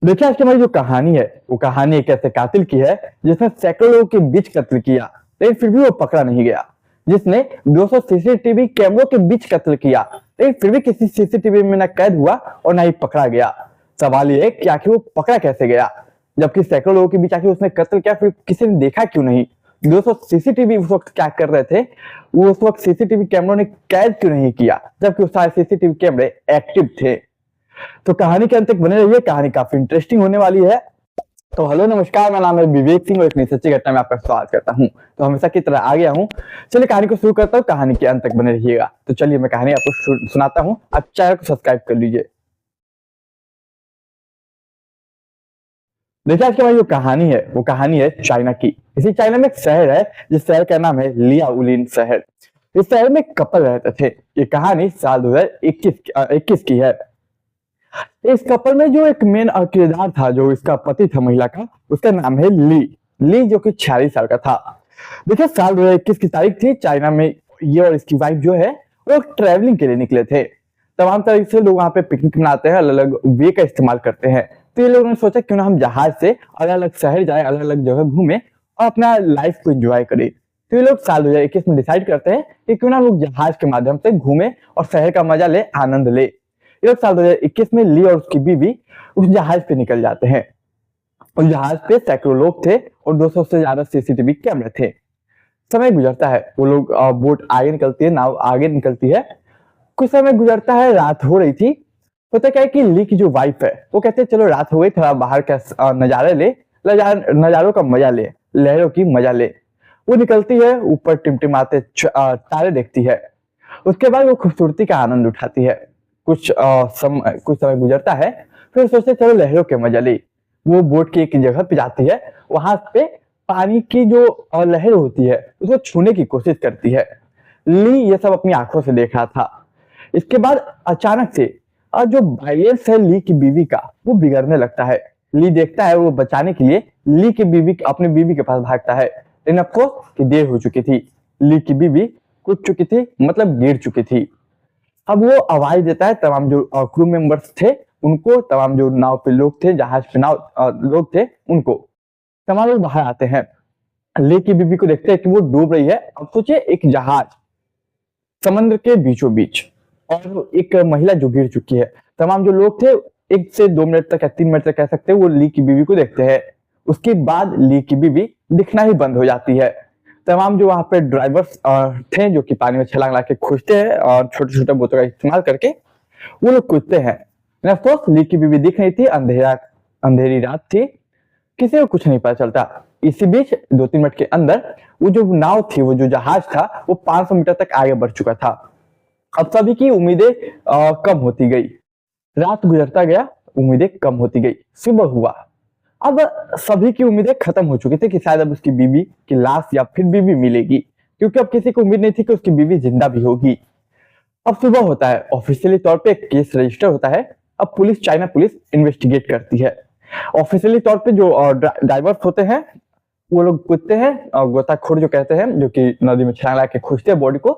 देखिए, आज की हमारी जो कहानी है, वो कहानी एक ऐसे कातिल की है जिसने सैकड़ों लोगों के बीच कत्ल किया, लेकिन फिर भी वो पकड़ा नहीं गया। जिसने 200 सीसीटीवी कैमरों के बीच कत्ल किया, लेकिन फिर भी किसी सीसीटीवी में ना कैद हुआ और ना ही पकड़ा गया। सवाल ये है कि आखिर वो पकड़ा कैसे गया, जबकि सैकड़ों लोगों के बीच आखिर उसने कत्ल किया, फिर किसी ने देखा क्यों नहीं? 200 सीसीटीवी उस वक्त क्या कर रहे थे? वो उस वक्त सीसीटीवी कैमरों ने कैद क्यों नहीं किया, जबकि उस सारे सीसीटीवी कैमरे एक्टिव थे? तो कहानी के अंत तक बने रहिए, कहानी काफी इंटरेस्टिंग होने वाली है। तो हेलो नमस्कार, मेरा नाम है विवेक सिंह और एक नई सच्ची घटना में आपका स्वागत करता हूँ। तो हमेशा की तरह आ गया हूँ। चलिए कहानी को शुरू करता हूँ, कहानी के अंत तक बने रहिएगा। तो चलिए मैं कहानी आपको सुनाता हूँ, आप चैनल को सब्सक्राइब कर लीजिए। देखिए, आज की हमारी जो कहानी है, वो कहानी है चाइना की। इसी चाइना में एक शहर है, जिस शहर का नाम है लियाओलिन शहर। इस शहर में एक कपल रहते थे। ये कहानी साल 2021 की है। इस कपल में जो एक मेन किरदार था, जो इसका पति था महिला का, उसका नाम है ली। ली जो कि 46 साल का था। देखिए, साल 2021 की तारीख थी। चाइना में ये और इसकी वाइफ जो है, वो ट्रैवलिंग के लिए निकले थे। तमाम तरह से लोग वहां पे पिकनिक मनाते हैं, अलग अलग वे का इस्तेमाल करते हैं। तो ये लोगों ने सोचा क्यों ना हम जहाज से अलग अलग शहर जाए, अलग अलग जगह घूमे और अपना लाइफ को एंजॉय करें। तो ये लोग साल 2021 में डिसाइड करते हैं कि क्यों ना हम लोग जहाज के माध्यम से घूमे और शहर का मजा ले, आनंद ले। ये लोग साल 2021 में ली और उसकी बीवी उस जहाज पे निकल जाते हैं। उस जहाज पे सैकड़ों लोग थे और 200 से ज्यादा सीसीटीवी कैमरे थे। समय गुजरता है, वो लोग बोट आगे निकलती है, नाव आगे निकलती है। कुछ समय गुजरता है, रात हो रही थी। होता क्या है कि ली की जो वाइफ है, वो कहते हैं चलो रात हो गई, थोड़ा बाहर का नजारे ले, नजारों का मजा ले, लहरों की मजा ले। वो निकलती है, ऊपर टिमटिमाते तारे देखती है। उसके बाद वो खूबसूरती का आनंद उठाती है। कुछ समय गुजरता है, फिर सोचते चलो लहरों के मजा ले। वो बोट की एक जगह पे जाती है। वहां पे पानी की जो लहर होती है, उसको छूने की कोशिश करती है। ली ये सब अपनी आंखों से देख रहा था। इसके बाद अचानक से जो बैलेंस है ली की बीवी का, वो बिगड़ने लगता है। ली देखता है, वो बचाने के लिए ली की बीवी अपनी बीवी के पास भागता है, लेकिन अफसोस कि देर हो चुकी थी। ली की बीवी कूद चुकी थी, मतलब गिर चुकी थी। अब वो आवाज देता है तमाम जो क्रू मेंबर्स थे उनको, तमाम जो नाव पे लोग थे, जहाज पे लोग थे उनको। तमाम लोग बाहर आते हैं। ली की बीबी को देखते हैं कि वो डूब रही है। अब सोचिए, एक जहाज समुद्र के बीचों बीच और एक महिला जो गिर चुकी है। तमाम जो लोग थे, 1 से 2 मिनट तक या 3 मिनट तक कह सकते हैं, वो ली की बीवी को देखते हैं। उसके बाद ली की बीवी दिखना ही बंद हो जाती है। तमाम जो वहां पे ड्राइवर्स थे, जो कि पानी में छलांग लगा के खोजते हैं और छोटे छोटे बोतों का इस्तेमाल करके वो लोग कूदते हैं। अफसोस ली की बीवी दिख नहीं थी, अंधेरी रात थी, किसी को कुछ नहीं पता चलता। इसी बीच 2-3 मिनट के अंदर वो जो नाव थी, वो जो जहाज था, वो 500 मीटर तक आगे बढ़ चुका था। अब सभी की उम्मीदें कम होती गई। रात गुजरता गया, उम्मीदें कम होती गई। सुबह हुआ। अब सभी की उम्मीदें खत्म हो चुकी थी कि शायद अब उसकी बीवी की लाश या फिर बीवी मिलेगी, क्योंकि अब किसी को उम्मीद नहीं थी कि उसकी बीवी जिंदा भी होगी। अब सुबह होता है, ऑफिशियली तौर पे एक केस रजिस्टर होता है। अब चाइना पुलिस इन्वेस्टिगेट करती है। ऑफिशियली तौर पे जो ड्राइवर्स होते हैं, वो लोग कूदते हैं, गोताखोर जो कहते हैं, जो कि नदी में छलांग लगा के खोजते हैं बॉडी को,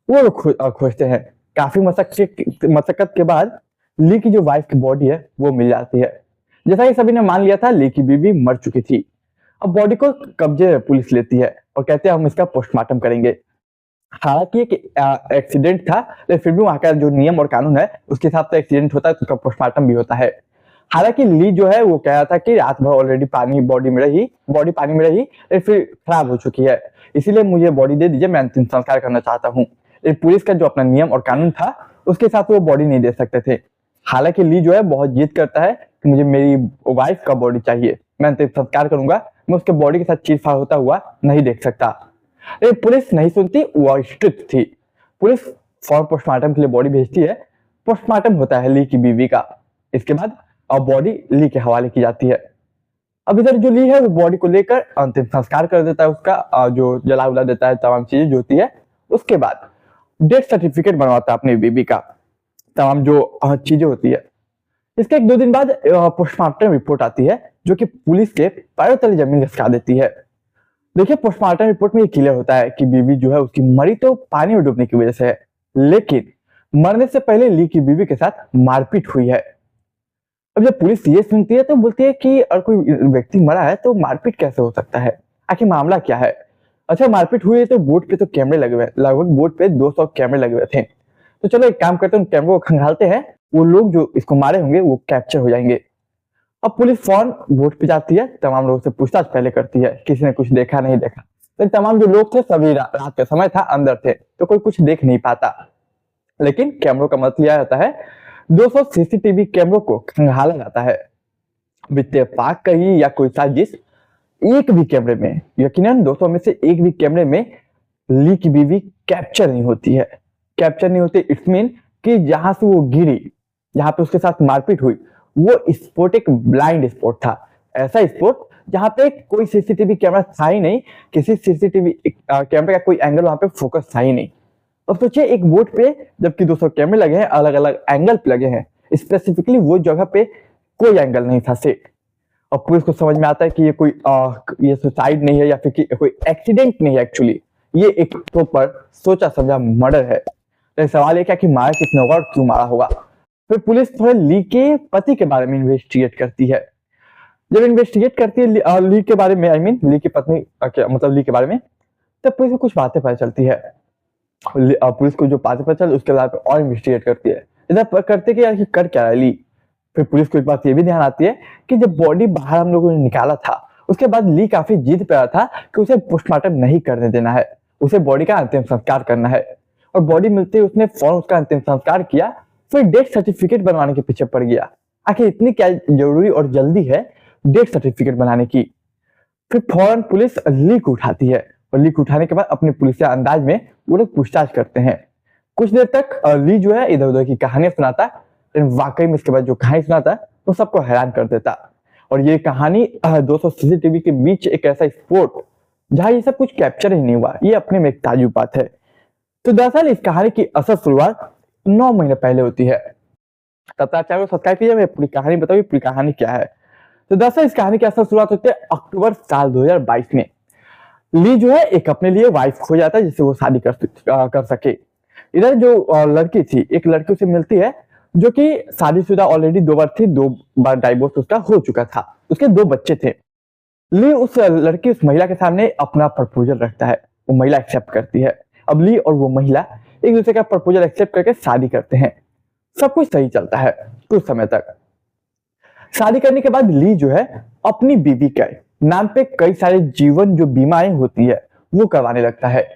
वो लोग खोजते हैं। काफी मशक्कत के बाद ली की जो वाइफ की बॉडी है, वो मिल जाती है। जैसा कि सभी ने मान लिया था, ली की बीवी मर चुकी थी। अब बॉडी को कब्जे पुलिस लेती है और कहते हैं हम इसका पोस्टमार्टम करेंगे। हालांकि एक एक्सीडेंट था, लेकिन फिर भी वहां का जो नियम और कानून है, उसके हिसाब से एक्सीडेंट होता है तो उसका पोस्टमार्टम भी होता है। हालांकि ली जो है, वो कह रहा था कि रात भर ऑलरेडी बॉडी पानी में रही, लेकिन फिर खराब हो चुकी है, इसीलिए मुझे बॉडी दे दीजिए, मैं अंतिम संस्कार करना चाहता हूँ। लेकिन पुलिस का जो अपना नियम और कानून था, उसके हिसाब से वो बॉडी नहीं दे सकते थे। हालांकि ली जो है बहुत जिद करता है कि मुझे मेरी वाइफ का बॉडी चाहिए, मैं अंतिम संस्कार करूंगा, मैं उसके बॉडी के साथ चीरफाड़ होता हुआ नहीं देख सकता। लेकिन पुलिस नहीं सुनती, वो स्ट्रिक्ट थी। पुलिस फॉर पोस्टमार्टम के लिए बॉडी भेजती है। पोस्टमार्टम होता है ली की बीवी का। इसके बाद अब बॉडी ली के हवाले की जाती है। अब इधर जो ली है, वो बॉडी को लेकर अंतिम संस्कार कर देता है उसका, जो जला उला देता है, तमाम चीजें जो होती है। उसके बाद डेथ सर्टिफिकेट बनवाता है अपनी बीवी का, तमाम जो चीजें होती है। इसके 1-2 दिन बाद पोस्टमार्टम रिपोर्ट आती है, जो कि पुलिस के पैरों तले जमीन खिसका देती है। देखिए, पोस्टमार्टम रिपोर्ट में ये क्लियर होता है कि बीवी जो है उसकी मरी तो पानी में डूबने की वजह से है, लेकिन मरने से पहले ली की बीवी के साथ मारपीट हुई है। अब जब पुलिस ये सुनती है तो बोलती है कि अगर कोई व्यक्ति मरा है तो मारपीट कैसे हो सकता है, आखिर मामला क्या है। अच्छा, मारपीट हुई है तो बोट पे तो कैमरे लगे हुए हैं, लगभग बोट पे 200 कैमरे लगे हुए थे। तो चलो एक काम करते हैं, उन कैमरों को खंगालते हैं, वो लोग जो इसको मारे होंगे वो कैप्चर हो जाएंगे। अब पुलिस फौरन बोट पे जाती है, तमाम लोगों से पूछताछ पहले करती है, किसी ने कुछ देखा नहीं देखा। तो तमाम जो लोग थे सभी रात का समय था, अंदर थे, तो कोई कुछ देख नहीं पाता। लेकिन कैमरों का मदद लिया जाता है, 200 सीसीटीवी कैमरों को खंगाला जाता है। इत्तेफाक कही या कोई साजिश, एक भी कैमरे में, यकीनन 200 में से एक भी कैमरे में ली की बीवी कैप्चर नहीं होती है। कैप्चर नहीं होती इट्स मीन कि जहां से वो गिरी, जहां पे उसके साथ मारपीट हुई, वो स्पॉट एक ब्लाइंड स्पॉट था। ऐसा स्पॉट जहां पे कोई सीसीटीवी कैमरा था ही नहीं, किसी सीसीटीवी कैमरे का कोई एंगल वहां पे फोकस था ही नहीं। अब सोचिए एक बोट पे जबकि 200 कैमरे लगे हैं, अलग अलग एंगल पे लगे हैं, स्पेसिफिकली वो जगह पे कोई एंगल नहीं था सेट। और पुलिस को समझ में आता है कि ये कोई ये सुसाइड नहीं है या फिर कोई एक्सीडेंट नहीं है, एक्चुअली ये एक प्रॉपर सोचा समझा मर्डर है। तो सवाल ये क्या कि मारा किसने होगा और क्यों मारा होगा। फिर पुलिस थोड़े ली के पति के बारे में इन्वेस्टिगेट करती है। जब इन्वेस्टिगेट करती है ली के बारे में, आई मीन ली की पत्नी मतलब ली के बारे में, तब पुलिस को कुछ बातें पता चलती है। पुलिस को जो बातें पता चल उसके बाद और इन्वेस्टिगेट करती है, इधर करते कि यार ये कर क्या रहा है ली। फिर पुलिस को एक बात ये भी ध्यान आती है कि जब बॉडी बाहर हम लोगों ने निकाला था उसके बाद ली काफी जिद पे रहा था कि उसे पोस्टमार्टम नहीं करने देना है, उसे बॉडी का अंतिम संस्कार करना है। और बॉडी मिलते ही उसने फौरन उसका अंतिम संस्कार किया, फिर डेथ सर्टिफिकेट बनवाने के पीछे पड़ गया। आखिर इतनी क्या जरूरी और जल्दी है डेथ सर्टिफिकेट बनाने की। फिर फौरन पुलिस ली को उठाती है और ली को उठाने के बाद अपने पुलिस अंदाज में वो लोग पूछताछ करते हैं। कुछ देर तक ली जो है इधर उधर की कहानियां सुनाता, लेकिन वाकई में इसके बाद जो कहानी सुनाता वो सबको हैरान कर देता। और ये कहानी 200 सीसीटीवी के बीच एक ऐसा स्पॉट जहां ये सब कुछ कैप्चर ही नहीं हुआ, ये अपने में एक ताजुब बात है। तो दरअसल इस कहानी की असल शुरुआत 9 महीने पहले होती है। तब तक चैनल को सब्सक्राइब कीजिए, मैं पूरी कहानी बताऊंगी पूरी कहानी क्या है। तो दरअसल इस कहानी की असल शुरुआत होती है अक्टूबर साल 2022 में। ली जो है एक अपने लिए वाइफ खो जाता है जिससे वो शादी कर सके। इधर जो लड़की थी, एक लड़की उसे मिलती है जो कि शादीशुदा ऑलरेडी 2 बार थी, 2 बार डाइवोर्स उसका हो चुका था, उसके 2 बच्चे थे। ली उस लड़की उस महिला के सामने अपना प्रपोजल रखता है, वो महिला एक्सेप्ट करती है। अब ली और वो महिला एक दूसरे का प्रपोजल एक्सेप्ट करके शादी करते हैं। सब कुछ सही चलता है कुछ समय तक। शादी करने के बाद ली जो है अपनी बीवी के नाम पे कई सारे जीवन जो बीमाएं होती है वो करवाने लगता है।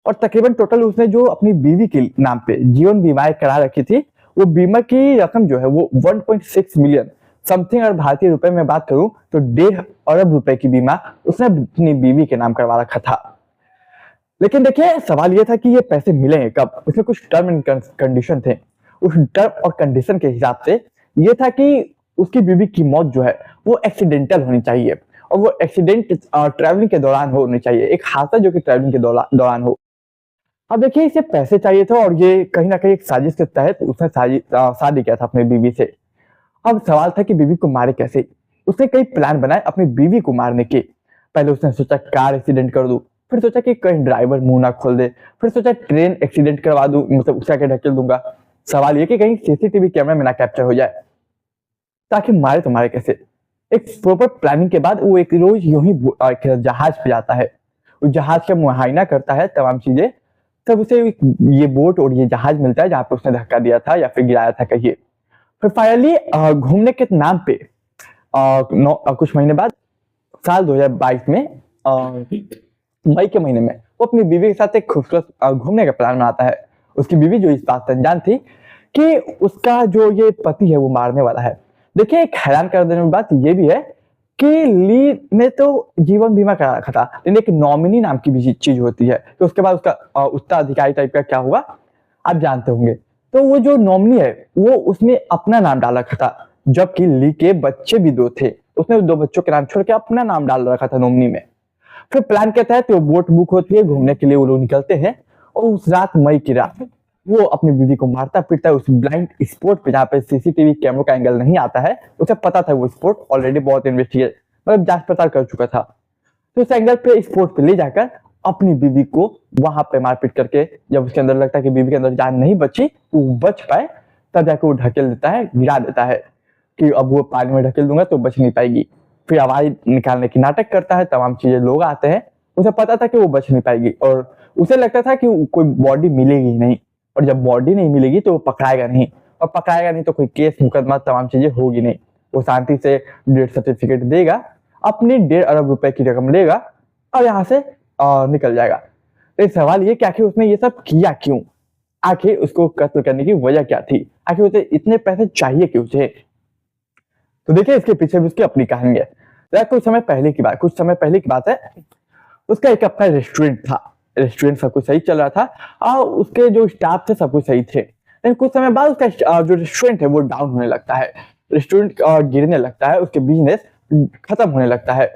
और तकरीबन टोटल उसने जो अपनी बीवी के नाम पे जीवन बीमाएं करा रखी थी, वो बीमा की रकम जो है वो 1.6 मिलियन समथिंग, अगर भारतीय रुपए में बात करूं तो 1.5 अरब रुपए की बीमा उसने अपनी बीवी के नाम करवा रखा था। लेकिन देखिए सवाल यह था कि ये पैसे मिलेंगे कब। उसमें कुछ टर्म एंड कंडीशन थे। उस टर्म और कंडीशन के हिसाब से ये था कि उसकी बीवी की मौत जो है वो एक्सीडेंटल होनी चाहिए, और वो एक्सीडेंट ट्रैवलिंग के दौरान होनी चाहिए, एक हादसा जो कि ट्रैवलिंग के दौरान हो। अब देखिए इसे पैसे चाहिए थे और ये कहीं ना कहीं एक साजिश के तहत उसने शादी किया था अपनी बीवी से। अब सवाल था कि बीवी को मारे कैसे। उसने कई प्लान बनाए अपनी बीवी को मारने के। पहले उसने सोचा कार एक्सीडेंट कर दूं, फिर सोचा कि कहीं ड्राइवर मुंह ना खोल दे, फिर सोचा ट्रेन एक्सीडेंट करवा दूं, मतलब उसका के ढकेल दूंगा। सवाल ये कि कहीं सीसीटीवी कैमरा में ना कैप्चर हो जाए, ताकि मारे तो मारे कैसे। एक प्रॉपर प्लानिंग के बाद वो एक रोज यूं ही जहाज पे जाता है, उस जहाज का मुआयना करता है तमाम चीजें, तब उसे ये बोट और ये जहाज मिलता है जहां पे उसने धक्का दिया था या फिर गिराया था कहिए। फिर फाइनली घूमने के नाम पे कुछ महीने बाद साल 2022 में मई के महीने में वो अपनी बीवी के साथ एक खूबसूरत घूमने का प्लान बनाता है। उसकी बीवी जो इस बात से अनजान थी कि उसका जो ये पति है वो मारने वाला है। देखिए एक हैरान कर देने वाली बात ये भी है कि ली ने तो जीवन बीमा करा रखा था, लेकिन एक नॉमिनी नाम की भी चीज होती है, तो उसके बाद उसका उत्तराधिकारी टाइप का क्या हुआ आप जानते होंगे। तो वो जो नॉमिनी है वो उसने अपना नाम डाल रखा था, जबकि ली के बच्चे भी 2 थे, उसने 2 बच्चों के नाम छोड़ के अपना नाम डाल रखा था नॉमिनी में। फिर प्लान कहता है तो बोट बुक होती है, घूमने के लिए वो लोग निकलते हैं, और उस रात मई की रात वो अपनी बीवी को मारता पीटता है उस ब्लाइंड स्पॉट पे जहाँ पे सीसीटीवी कैमरों का एंगल नहीं आता है। उसे पता था वो स्पॉट ऑलरेडी बहुत इन्वेस्टिगेट मतलब जांच पड़ताल कर चुका था। तो उस एंगल पे स्पॉट पे ले जाकर अपनी बीवी को वहां पे मारपीट करके, जब उसके अंदर लगता है कि बीवी के अंदर जान नहीं बची, वो बच पाए, तब जाकर वो ढकेल देता है, गिरा देता है। कि अब वो पानी में ढकेल दूंगा तो बच नहीं पाएगी। फिर आवाज निकालने की नाटक करता है, तमाम चीजें, लोग आते हैं। उसे पता था कि वो बच नहीं पाएगी और उसे लगता था कि कोई बॉडी मिलेगी ही नहीं, और जब बॉडी नहीं मिलेगी तो वो पकड़ाएगा नहीं, और पकड़ाएगा नहीं तो कोई केस मुकदमा तमाम चीजें होगी नहीं। वो शांति से डेथ सर्टिफिकेट देगा, अपनी 1.5 अरब रुपए की रकम लेगा और यहाँ से निकल जाएगा। तो सवाल ये कि आखिर उसने ये सब किया क्यों? आखिर उसको कत्ल करने की वजह क्या थी? आखिर उसे इतने पैसे चाहिए क्यों थे? तो देखिए इसके पीछे भी उसकी अपनी कहानी है। कुछ समय पहले की बात है। उसका एक अपना रेस्टोरेंट था। रेस्टोरेंट सब कुछ सही चल रहा था और उसके जो स्टाफ थे सब कुछ सही थे। लेकिन कुछ समय बाद उसका जो रेस्टोरेंट है वो डाउन होने लगता है। रेस्टोरेंट गिरने लगता है, उसके बिजनेस खत्म होने लगता है।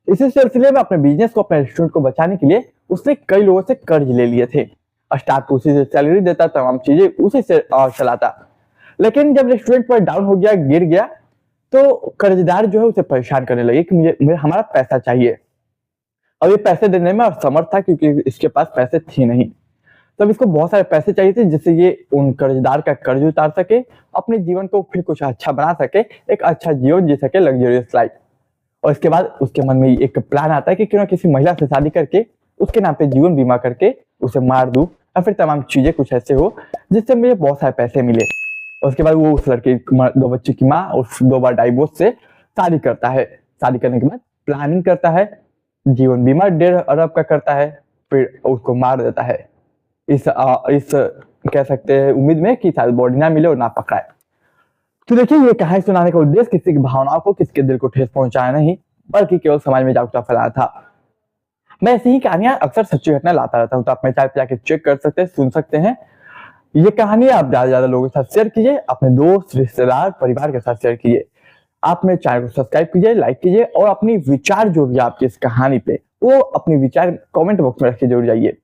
इसी सिलसिले में अपने बिजनेस को, अपने रेस्टोरेंट को बचाने के लिए उसने कई लोगों से कर्ज ले लिए थे। स्टाफ को उसी से सैलरी देता, तमाम चीजें उसी से चलाता। लेकिन जब रेस्टोरेंट पर डाउन हो गया, गिर गया, तो कर्जदार जो है उसे परेशान करने लगे कि मुझे हमारा पैसा चाहिए। अब ये पैसे देने में असमर्थ था क्योंकि इसके पास पैसे थे नहीं। तब इसको बहुत सारे पैसे चाहिए थे जिससे ये उन कर्जदार का कर्ज उतार सके, अपने जीवन को फिर कुछ अच्छा बना सके, एक अच्छा जीवन जी सके, लग्जरियस लाइफ। और इसके बाद उसके मन में एक प्लान आता है कि क्यों ना किसी महिला से शादी करके उसके नाम पे जीवन बीमा करके उसे मार दूं, या फिर तमाम चीजें कुछ ऐसे हो जिससे मुझे बहुत सारे पैसे मिले। और उसके बाद वो उस लड़के 2 बच्चे की माँ और 2 बार डाइवोर्स से शादी करता है। शादी करने के बाद प्लानिंग करता है, जीवन बीमा 1.5 अरब का करता है, फिर उसको मार देता है इस कह सकते हैं उम्मीद में कि शायद बॉडी ना मिले और ना पकड़ाए। तो देखिए ये कहानी सुनाने का उद्देश्य किसी की भावनाओं को, किसी के दिल को ठेस पहुंचाना नहीं, बल्कि केवल समाज में जागरूकता फैलाना था। मैं ऐसी ही कहानियां अक्सर सच्ची घटना लाता रहता हूं, तो आप मेरे चैनल पे जाके चेक कर सकते हैं, सुन सकते हैं। ये कहानी आप ज्यादा से ज्यादा लोगों के साथ शेयर कीजिए, अपने दोस्त, रिश्तेदार, परिवार के साथ शेयर कीजिए। आप मेरे चैनल को सब्सक्राइब कीजिए, लाइक कीजिए और अपनी विचार जो भी आपकी इस कहानी पे, वो अपनी विचार कमेंट बॉक्स में रख के जरूर जाइए।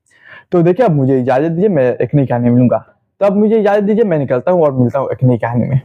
तो देखिए अब मुझे इजाजत दीजिए, मैं एक नई कहानी में मिलूंगा। तो अब मुझे इजाजत दीजिए, मैं निकलता हूँ और मिलता हूँ एक नई कहानी में।